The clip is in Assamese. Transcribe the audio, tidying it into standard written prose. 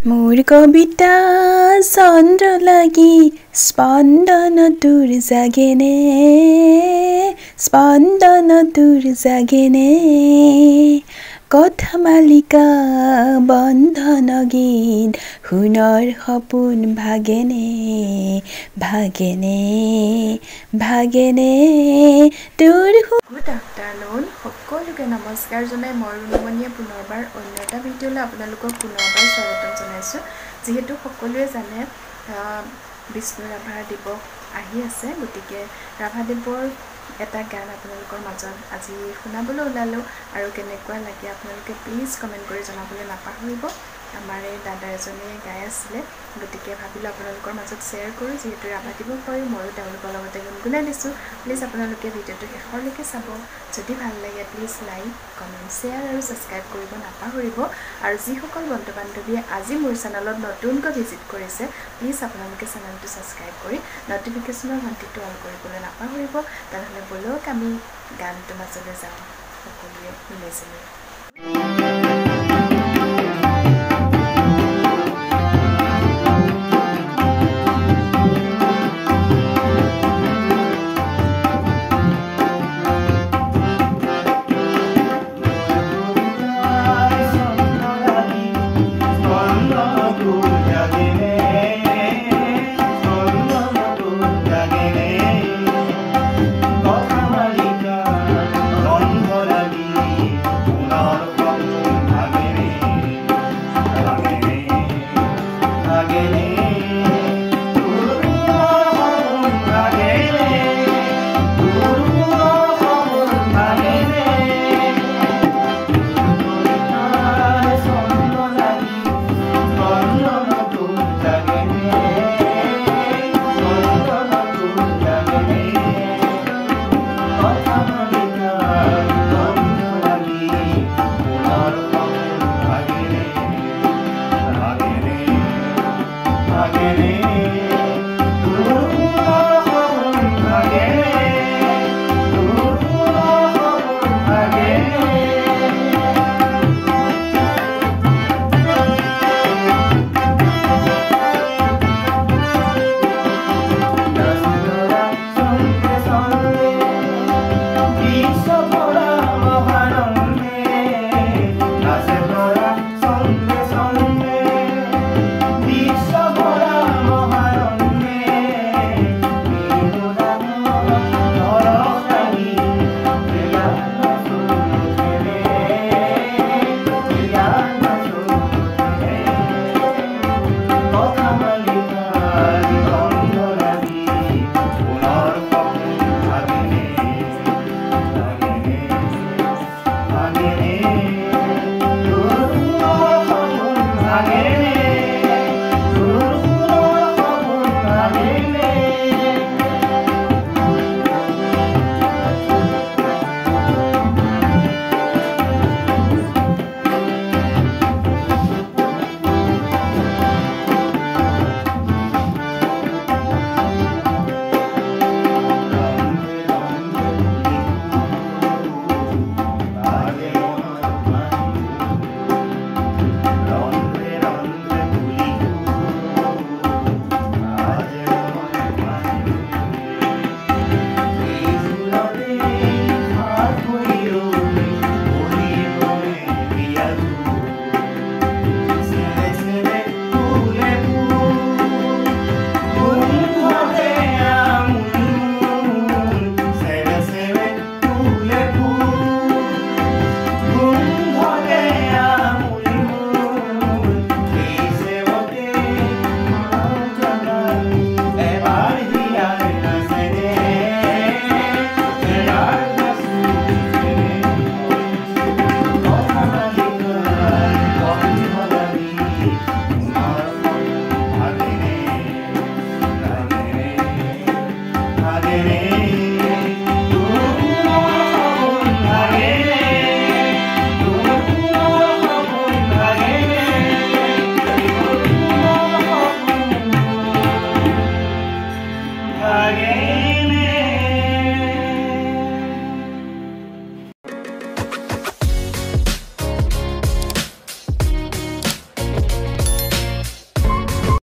মোৰ কবিতা চন্দ্ৰ লাগি স্পন্দন তোৰ জাগেনে স্পন্দন তোৰ জাগেনে কথা মালিকা বন্ধন গীত সোণৰ সপোন ভাগেনে ভাগেনে ভাগেনে তোৰ গুড আফটাৰনুন সকলোকে নমস্কাৰ জনাই মই ৰুণুমণিয়ে পুনৰবাৰ অন্য এটা ভিডিঅ'লৈ আপোনালোকক পুনৰবাৰ স্বাগতম জনাইছোঁ যিহেতু সকলোৱে জানে বিষ্ণু ৰাভাৰ দিৱস আহি আছে গতিকে ৰাভাদেৱৰ এটা গান আপোনালোকৰ মাজত আজি শুনাবলৈ ওলালোঁ আৰু কেনেকুৱা লাগে আপোনালোকে প্লিজ কমেণ্ট কৰি জনাবলৈ নাপাহৰিব আমাৰ এই দাদা এজনে গাই আছিলে গতিকে ভাবিলোঁ আপোনালোকৰ মাজত শ্বেয়াৰ কৰোঁ যিহেতু ৰাভা দিৱস হয় ময়ো তেওঁলোকৰ লগতে গুণগুণাই দিছোঁ প্লিজ আপোনালোকে ভিডিঅ'টো শেষলৈকে চাব যদি ভাল লাগে প্লিজ লাইক কমেণ্ট শ্বেয়াৰ আৰু ছাবস্ক্ৰাইব কৰিব নাপাহৰিব আৰু যিসকল বন্ধু বান্ধৱীয়ে আজি মোৰ চেনেলত নতুনকৈ ভিজিট কৰিছে প্লিজ আপোনালোকে চেনেলটো ছাবস্ক্ৰাইব কৰি নটিফিকেশ্যনৰ ঘণ্টিটো অন কৰিবলৈ নাপাহৰিব তেনেহ'লে বলক আমি গানটোৰ মাজলৈ যাওঁ সকলোৱে মিলি জুলি